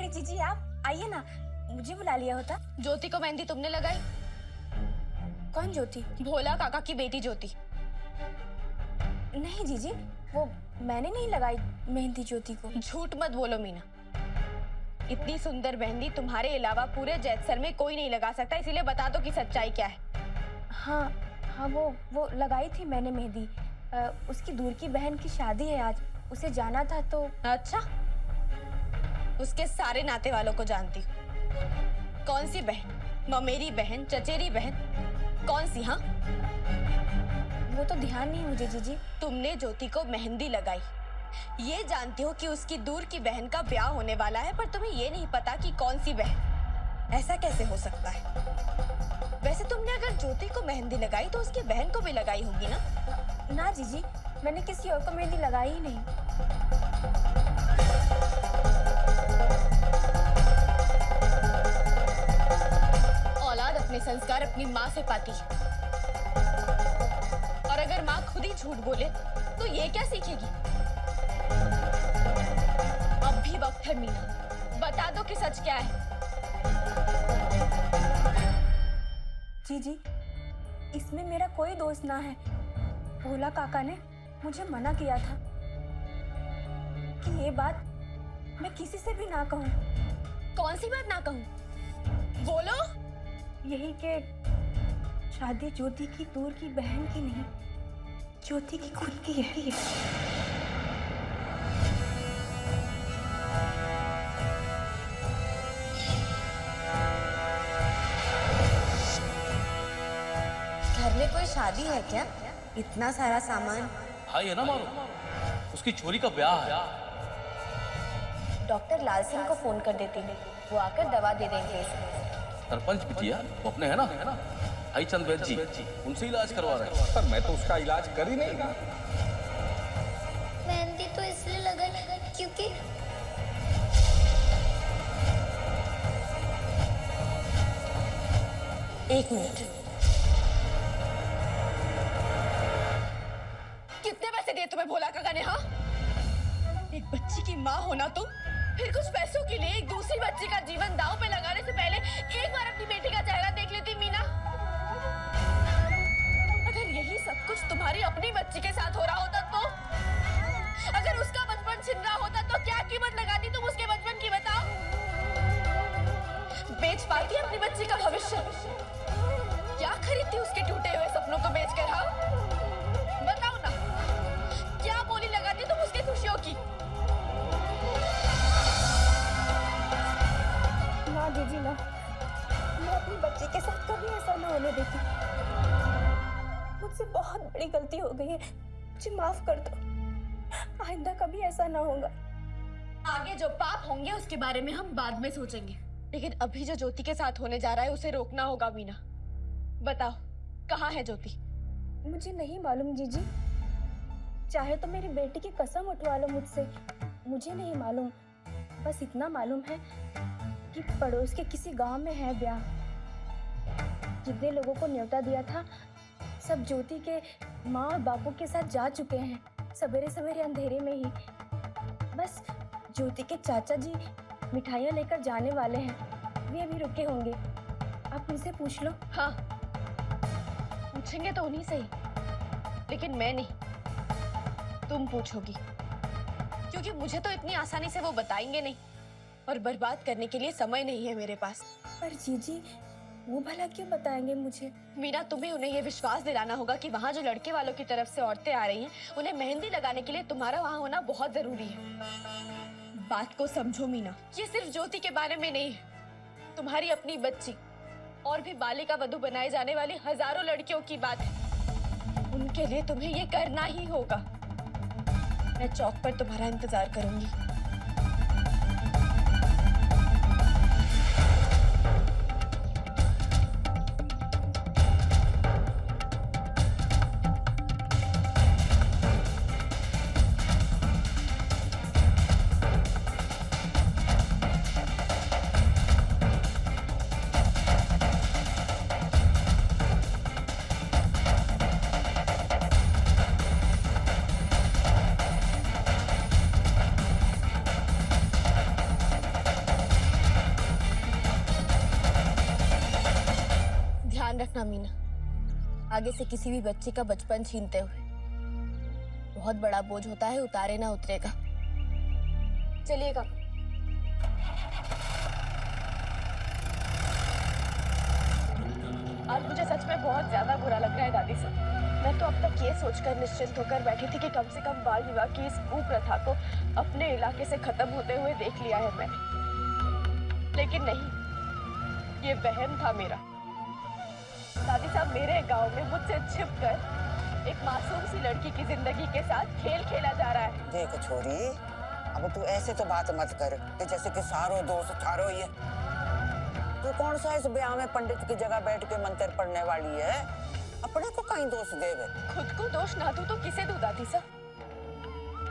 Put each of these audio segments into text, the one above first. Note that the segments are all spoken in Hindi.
जीजी आप आइए ना, मुझे बुला लिया होता। ज्योति को मेहंदी तुमने लगाई? कौन ज्योति? भोला काका की बेटी ज्योति। नहीं जीजी, वो मैंने नहीं लगाई मेहंदी ज्योति को। झूठ मत बोलो मीना, इतनी सुंदर मेहंदी तुम्हारे अलावा पूरे जैतसर में कोई नहीं लगा सकता, इसीलिए बता दो कि सच्चाई क्या है। हाँ हाँ, वो लगाई थी मैंने मेहंदी। उसकी दूर की बहन की शादी है आज, उसे जाना था तो। अच्छा, उसके सारे नाते वालों को जानती हूँ। कौन सी बहन? ममेरी बहन, चचेरी बहन, कौन सी? हाँ, वो तो ध्यान नहीं मुझे जीजी। तुमने ज्योति को मेहंदी लगाई, ये जानती हो कि उसकी दूर की बहन का ब्याह होने वाला है, पर तुम्हें ये नहीं पता कि कौन सी बहन। ऐसा कैसे हो सकता है? वैसे तुमने अगर ज्योति को मेहंदी लगाई तो उसकी बहन को भी लगाई होगी ना? ना जीजी, मैंने किसी और को मेहंदी लगाई ही नहीं। औलाद अपने संस्कार अपनी माँ से पाती है, और अगर माँ खुद ही झूठ बोले तो ये क्या सीखेगी? अब भी वक्त है मीना, बता दो कि सच क्या है। जीजी, इसमें मेरा कोई दोष ना है। भोला काका ने मुझे मना किया था कि ये बात मैं किसी से भी ना कहूँ। कौन सी बात ना कहूँ? बोलो। यही कि शादी ज्योति की दूर की बहन की नहीं, ज्योति की खुद की है। घर में कोई शादी है क्या? इतना सारा सामान। हाँ, ये ना मालूम, उसकी छोरी का ब्याह है। डॉक्टर लाल सिंह को फोन कर देती हूँ, वो आकर दवा दे देंगे। सरपंच बिटिया वो अपने है ना आई चंद वैद्य जी, उनसे इलाज करवा रहे हैं। पर मैं तो उसका इलाज कर ही नहीं रहा। मेहंदी तो इसलिए लगाई क्योंकि एक मिनट, कितने पैसे दिए तुम्हें भोला काका ने? हाँ, एक बच्ची की माँ होना तुम, फिर कुछ पैसों के लिए एक दूसरी बच्ची का जीवन दांव पे लगाने से पहले एक बार अपनी बेटी का चेहरा देख लेती मीना। अगर यही सब कुछ तुम्हारी अपनी बच्ची के साथ हो रहा होता तो, अगर उसका बचपन छिन रहा होता तो क्या कीमत लगाती तुम उसके बचपन की? बताओ, बेच पाती अपनी बच्ची का भविष्य? क्या खरीदती उसके टूटे हुए सपनों को बेचकर? हाँ, बताओ ना, क्या बोली लगाती तुम उसकी खुशियों की? ना जीजी ना, मैं अपनी बच्ची के साथ कभी ऐसा ना होने देती। मुझसे बहुत बड़ी गलती हो गई है, मुझे माफ कर दो। आइंदा कभी ऐसा ना होगा। आगे जो पाप होंगे उसके बारे में हम बाद में सोचेंगे, लेकिन अभी जो ज्योति के साथ होने जा रहा है उसे रोकना होगा मीना। बताओ, कहाँ है ज्योति? मुझे नहीं मालूम जीजी, चाहे तो मेरी बेटी की कसम उठवा लो मुझसे, मुझे नहीं मालूम। बस इतना मालूम है कि पड़ोस के किसी गांव में है ब्याह। जितने लोगों को न्योता दिया था सब ज्योति के माँ और बापू के साथ जा चुके हैं, सवेरे सवेरे अंधेरे में ही। बस ज्योति के चाचा जी मिठाइयाँ लेकर जाने वाले हैं, वे अभी रुके होंगे। आप उनसे पूछ लो। हाँ, पूछेंगे तो उन्हीं से ही, लेकिन मैं नहीं, तुम पूछोगी, क्योंकि मुझे तो इतनी आसानी से वो बताएंगे नहीं, और बर्बाद करने के लिए समय नहीं है मेरे पास। पर जीजी, वो भला क्यों बताएंगे मुझे? मीना, तुम्हें उन्हें ये विश्वास दिलाना होगा कि वहाँ जो लड़के वालों की तरफ से औरतें आ रही हैं, उन्हें मेहंदी लगाने के लिए तुम्हारा वहाँ होना बहुत जरूरी है। बात को समझो मीना, ये सिर्फ ज्योति के बारे में नहीं है, तुम्हारी अपनी बच्ची और भी बालिका वधू बनाए जाने वाली हजारों लड़कियों की बात है। उनके लिए तुम्हें ये करना ही होगा। मैं चौक पर तुम्हारा इंतजार करूंगी। रखना मीना, आगे से किसी भी बच्चे का बचपन छीनते हुए। बहुत बड़ा बोझ होता है, उतारे ना उतरेगा। चलिएगा। आज मुझे सच में बहुत ज्यादा बुरा लग रहा है दादी साहब। मैं तो अब तक ये सोचकर निश्चिंत होकर बैठी थी कि कम से कम बाल विवाह की इस कुप्रथा को अपने इलाके से खत्म होते हुए देख लिया है मैंने, लेकिन नहीं, ये वहम था मेरा। दादी साहब, मेरे गांव में मुझसे छिपकर एक मासूम सी लड़की की जिंदगी के साथ खेल खेला जा रहा है। देख छोरी, अब तू ऐसे तो बात मत कर कि जैसे कि सारो दोष थारो ही है। तू कौन सा इस ब्याह में पंडित की जगह बैठ के मंत्र पढ़ने वाली है? अपने को कहीं दोष देवे। खुद को दोष ना दूं तो किसे दूं दादी साहब?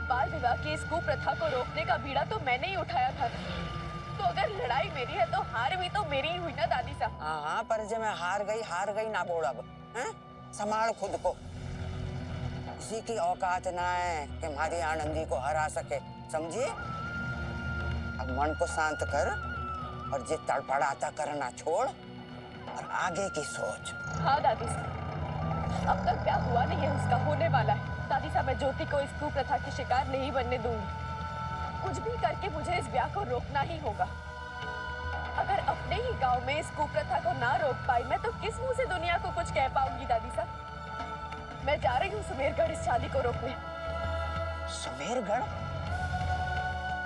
बाल विवाह की इस कुप्रथा को रोकने का बीड़ा तो मैंने ही उठाया था। तो अगर लड़ाई मेरी है तो हार भी तो मेरी ही हुई ना दादी साहब। हाँ, पर जब मैं हार गई ना बोल अब, हैं? संभाल खुद को। किसी की औकात ना है कि हमारी आनंदी को हरा सके, समझिए? अब मन को शांत कर और जे तड़पड़ाता करना छोड़ और आगे की सोच। हाँ दादी साहब, अब तक ब्याह हुआ नहीं है, उसका होने वाला है। दादी साहब, मैं ज्योति को इस कुप्रथा की शिकार नहीं बनने दूंगी। कुछ भी करके मुझे इस ब्याह को रोकना ही होगा। अगर अपने ही गांव में इस कुप्रथा को ना रोक पाई मैं तो किस मुंह से दुनिया को कुछ कह पाऊंगी दादी साहब? मैं जा रही हूँ सुमेरगढ़ इस शादी को रोकने। सुमेरगढ़?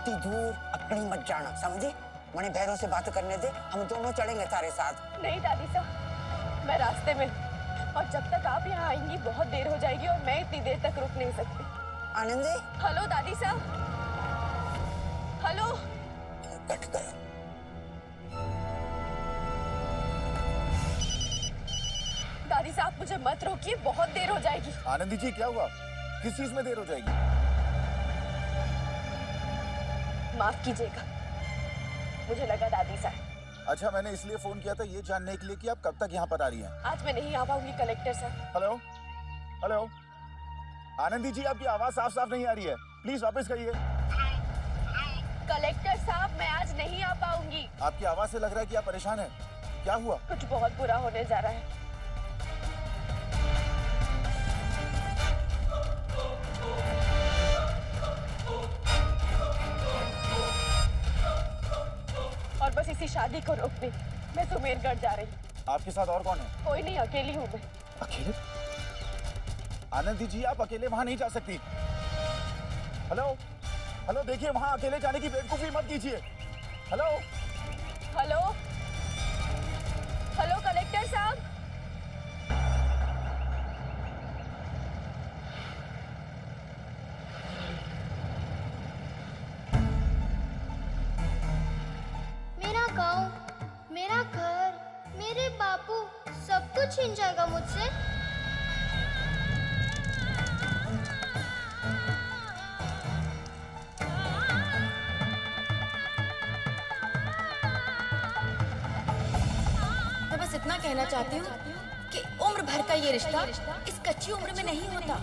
ती दूर अपनी मत जाना, समझी? मणि भैरव से बात करने दे, हम दोनों चलेंगे तारे साथ। नहीं दादी साहब, मैं रास्ते में और जब तक आप यहाँ आएंगी बहुत देर हो जाएगी और मैं इतनी देर तक रुक नहीं सकती। आनंदी? हेलो दादी साहब, हेलो। कट गया। दादी साहब, मुझे मत रोकिए, बहुत देर हो जाएगी। आनंदी जी, क्या हुआ? किस चीज में देर हो जाएगी? माफ कीजिएगा, मुझे लगा दादी साहब। अच्छा, मैंने इसलिए फोन किया था ये जानने के लिए कि आप कब तक यहाँ पर आ रही हैं। आज मैं नहीं आ पाऊंगी कलेक्टर साहब। हेलो हेलो, आनंदी जी, आपकी आवाज साफ साफ नहीं आ रही है, प्लीज वापस करिए। कलेक्टर साहब, मैं आज नहीं आ पाऊंगी। आपकी आवाज से लग रहा है कि आप परेशान हैं। क्या हुआ? कुछ बहुत बुरा होने जा रहा है। और बस इसी शादी को रोकने मैं सुमेरगढ़ जा रही हूँ। आपके साथ और कौन है? कोई नहीं, अकेली हूँ मैं। अकेले? आनंदी जी, आप अकेले वहां नहीं जा सकती। हेलो हेलो, देखिए, वहां अकेले जाने की बेवकूफी मत कीजिए। हेलो हेलो हेलो, कलेक्टर साहब। मेरा गांव, मेरा घर, मेरे बापू, सब कुछ छीन जाएगा मुझसे। मैं बस इतना कहना चाहती हूँ कि उम्र भर का ये रिश्ता इस कच्ची उम्र में नहीं होता।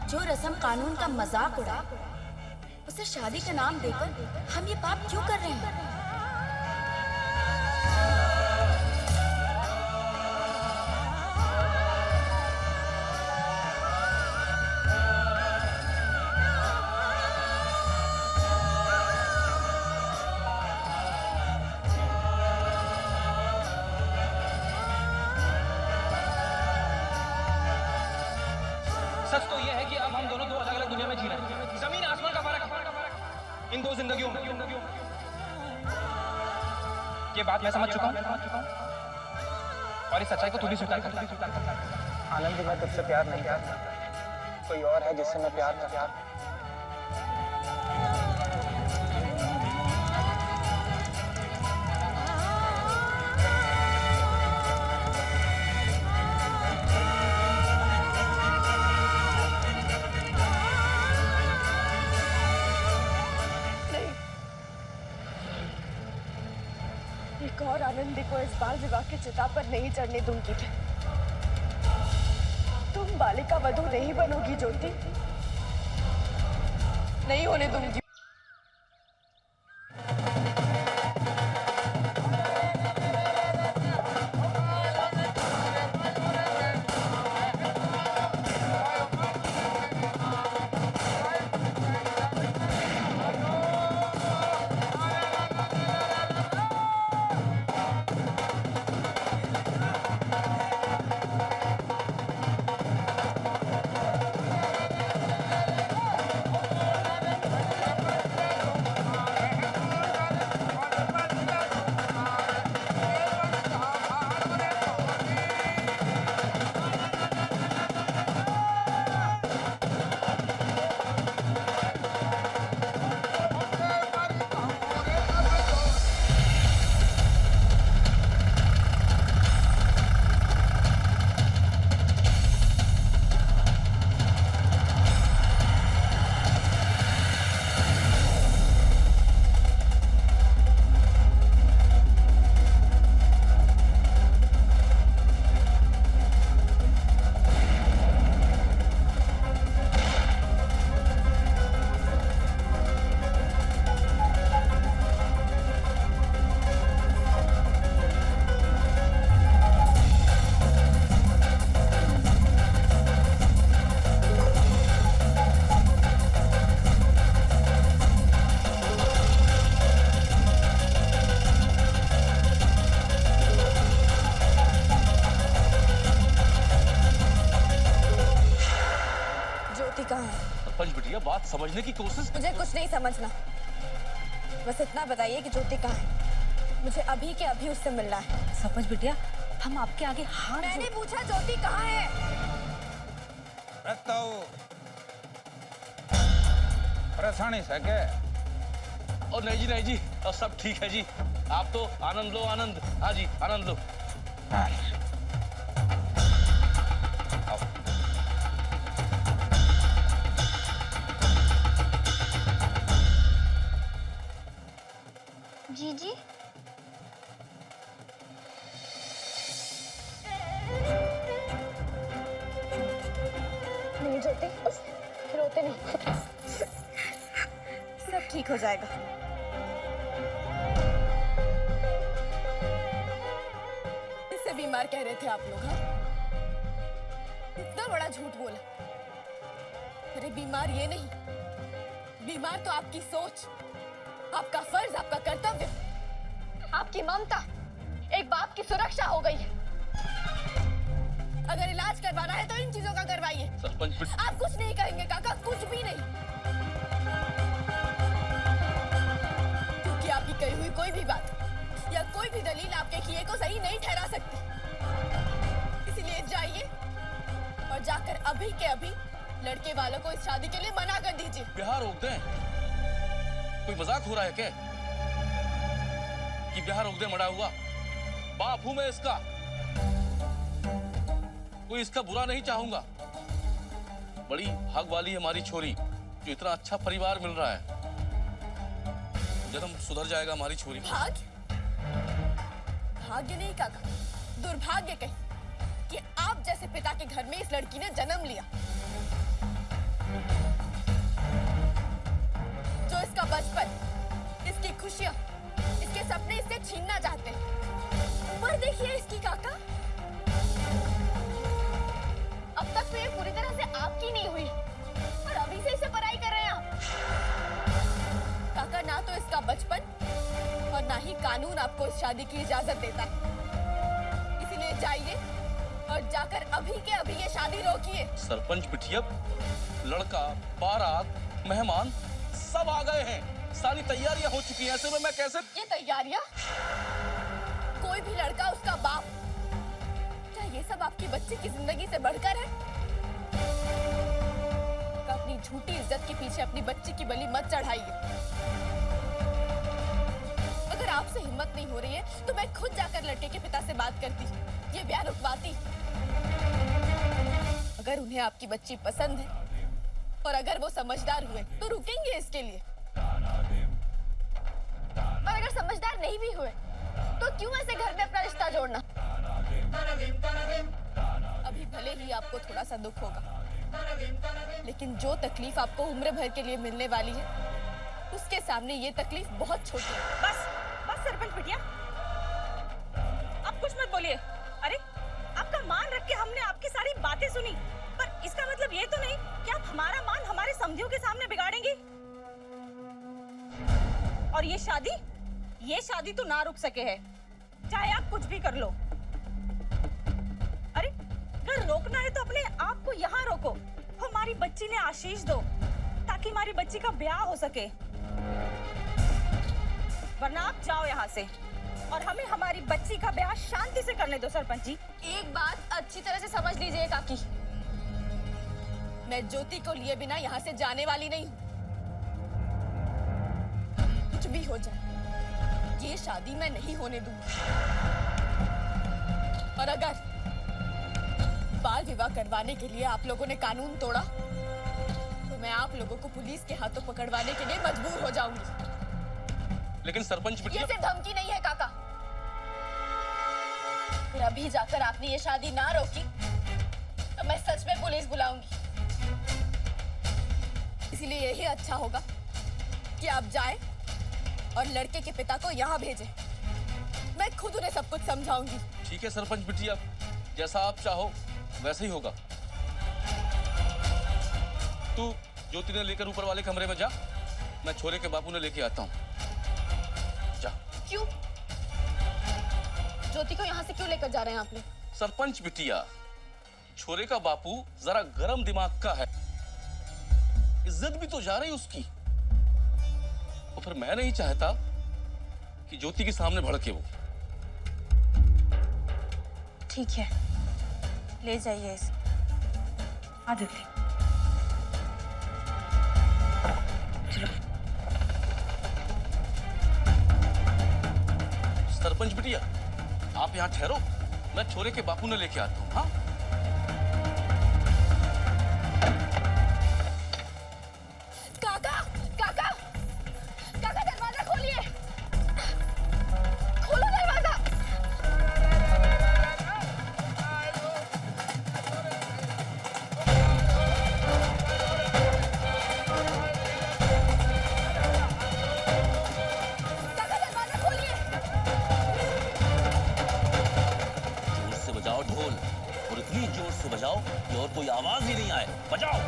जो रस्म कानून का मजाक उड़ा, उसे शादी का नाम देकर हम ये पाप क्यों कर रहे हैं? सच तो ये है कि अब हम दोनों दो अलग अलग दुनिया में जी रहे हैं। जमीन आसमान का फर्क है इन दो जिंदगियों में। ये बात मैं समझ चुका हूँ और इस सच्चाई को तू भी स्वीकार कर। आनंद, मैं तुझसे प्यार नहीं करता, कोई और है जिससे मैं प्यार करता हूं। एक और आनंदी को इस बाल विवाह की चिता पर नहीं चढ़ने दूंगी मैं। तुम बालिका वधू नहीं बनोगी ज्योति, नहीं होने दूंगी। ज्योति कहाँ है? सरपंच बिटिया बात समझने की कोशिश। मुझे कुछ नहीं समझना, बस इतना बताइए कि ज्योति कहाँ है। मुझे अभी के अभी उससे मिलना है। सरपंच बिटिया, हम आपके आगे हाथ मैंने पूछा ज्योति कहाँ है? परेशानी से के? और नहीं जी, और सब ठीक है जी। आप तो आनंद लो, आनंद। हाँ जी, आनंद लो। जीजी, नहीं ज्योति, रोते नहीं, सब ठीक हो जाएगा। इससे बीमार कह रहे थे आप लोग? हाँ, इतना बड़ा झूठ बोला। अरे बीमार ये नहीं, बीमार तो आपकी सोच, आपका फर्ज, आपका कर्तव्य, आपकी ममता, एक बाप की सुरक्षा हो गई है। अगर इलाज करवाना है तो इन चीजों का करवाइए। सरपंच आप कुछ नहीं कहेंगे काका, कुछ भी नहीं, क्योंकि आपकी कही हुई कोई भी बात या कोई भी दलील आपके किए को सही नहीं ठहरा सकती। इसलिए जाइए और जाकर अभी के अभी लड़के वालों को इस शादी के लिए मना कर दीजिए। ब्याह रोक दें? कोई मजाक हो रहा है क्या कि ब्याह रोक दे? मरा हुआ बाप हूं मैं इसका, कोई इसका बुरा नहीं चाहूंगा। बड़ी भाग वाली है हमारी छोरी, जो इतना अच्छा परिवार मिल रहा है। जन्म सुधर जाएगा हमारी छोरी। भाग्य? भाग्य नहीं काका, दुर्भाग्य कहीं कि आप जैसे पिता के घर में इस लड़की ने जन्म लिया, जो इसका बचपन, इसकी खुशियां, इसके सपने इससे छीनना चाहते हैं। पर देखिए इसकी काका, अब तक तो ये पूरी तरह से आपकी नहीं हुई और अभी से इसे पराई कर रहे हैं आप। काका, ना तो इसका बचपन और ना ही कानून आपको इस शादी की इजाजत देता है। इसीलिए जाइए और जाकर अभी के अभी ये शादी रोकिए। सरपंच बिटिया, लड़का, बारात, मेहमान सब आ गए हैं, सारी तैयारियां हो चुकी हैं। ऐसे में मैं कैसे? ये तैयारियां? कोई भी लड़का, उसका बाप, क्या ये सब आपकी बच्ची की जिंदगी से बढ़कर है? अपनी झूठी इज्जत के पीछे अपनी बच्ची की बलि मत चढ़ाइए। अगर आपसे हिम्मत नहीं हो रही है तो मैं खुद जाकर लड़के के पिता से बात करती, ये ब्याह रुकवाती। अगर उन्हें आपकी बच्ची पसंद है और अगर वो समझदार हुए तो रुकेंगे इसके लिए, और अगर समझदार नहीं भी हुए तो क्यों ऐसे घर में अपना रिश्ता जोड़ना? अभी भले ही आपको थोड़ा सा दुख होगा, लेकिन जो तकलीफ आपको उम्र भर के लिए मिलने वाली है, उसके सामने ये तकलीफ बहुत छोटी है। बस बस सरपंच बिटिया, आप कुछ मत बोलिए। अरे आपका मान रख के हमने आपकी सारी बातें सुनी, पर इसका मतलब ये तो नहीं कि आप हमारा मान हमारे समधियों के सामने बिगाड़ेंगी। और ये शादी तो ना रुक सके है, चाहे आप कुछ भी कर लो। अरे अगर रोकना है तो अपने आप को यहाँ रोको। हमारी बच्ची ने आशीष दो ताकि हमारी बच्ची का ब्याह हो सके, वरना आप जाओ यहाँ से और हमें हमारी बच्ची का ब्याह शांति से करने दो। सरपंच जी, एक बात अच्छी तरह से समझ लीजिए काकी, मैं ज्योति को लिए बिना यहाँ से जाने वाली नहीं हूँ। कुछ भी हो जाए, ये शादी मैं नहीं होने दूंगी। और अगर बाल विवाह करवाने के लिए आप लोगों ने कानून तोड़ा तो मैं आप लोगों को पुलिस के हाथों पकड़वाने के लिए मजबूर हो जाऊंगी। लेकिन सरपंच बिटिया, ये सिर्फ धमकी नहीं है काका। अगर अभी जाकर आपने ये शादी ना रोकी तो मैं सच में पुलिस बुलाऊंगी। इसीलिए यही अच्छा होगा कि आप जाएं और लड़के के पिता को यहाँ भेजें। मैं खुद उन्हें सब कुछ समझाऊंगी। ठीक है सरपंच बिटिया, जैसा आप चाहो वैसे ही होगा। तू ज्योति ने लेकर ऊपर वाले कमरे में जा, मैं छोरे के बापू ने लेके आता हूँ। जा। क्यों? ज्योति को यहाँ से क्यों लेकर जा रहे हैं आप लोग? सरपंच बिटिया, छोरे का बापू जरा गरम दिमाग का है, इज्जत भी तो जा रही उसकी। और फिर मैं नहीं चाहता कि ज्योति के सामने भड़के वो। ठीक है, ले जाइए इसे। आदित्य, चलो। सरपंच बिटिया, आप यहाँ ठहरो, मैं छोरे के बापू ने लेके आता हूँ। हाँ, काका काका काका, दरवाजा खोलिए, खोलो दरवाजा। काका, दरवाजा खोलिए। जोर से बजाओ ढोल, और इतनी जोर से बजाओ कि और कोई आवाज ही नहीं आए। बजाओ।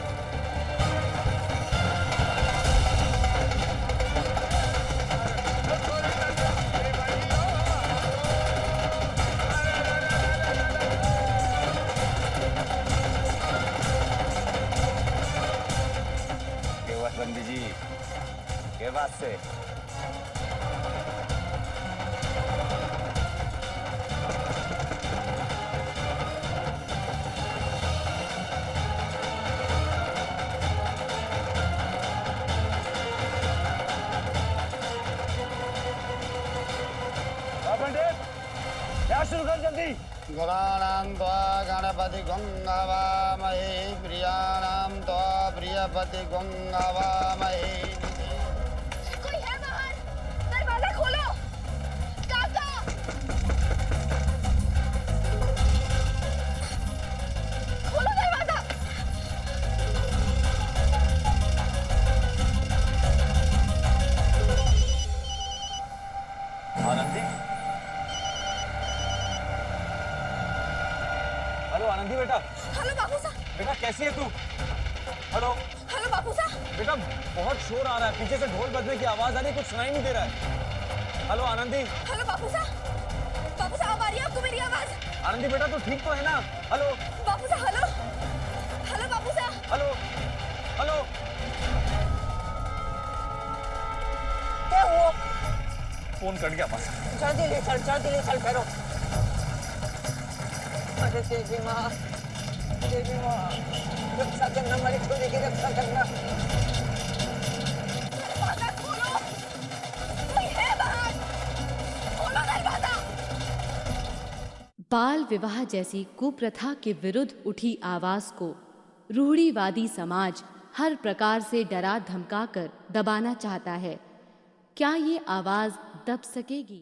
बंदी जी, के बात से पंडित, क्या शुरू कर जल्दी। गणानां त्वा गणपति गंगावामहे प्रियाणां त्वा प्रियपति गंगावामहे। कोई है बाहर? दरवाजा खोलो। काका, खोलो दरवाजा। आनंदी, हेलो आनंदी बेटा। हेलो बापू साहब। बेटा कैसी है तू? हेलो हेलो बापू साहब। बेटा, बहुत शोर आ रहा है, पीछे से ढोल बजने की आवाज आ रही है, कुछ सुनाई नहीं दे रहा है। हेलो आनंदी। हेलो बापू साहब। बापू साहब, आ रही है आपको मेरी आवाज? आनंदी बेटा, तू ठीक तो है ना? हेलो बापू साहब, हेलो हेलो बापू साहब। Hello hello. क्या हुआ? फोन कट गया बस। जल्दी ले चल फेरो। अरे देवी माँ, रक्षा करना, हमारी छोरी की रक्षा करना। दरवाजा खोलो, कोई है बाहर? खोलो दरवाजा। बाल विवाह जैसी कुप्रथा के विरुद्ध उठी आवाज को रूढ़िवादी समाज हर प्रकार से डरा धमकाकर दबाना चाहता है। क्या ये आवाज दब सकेगी?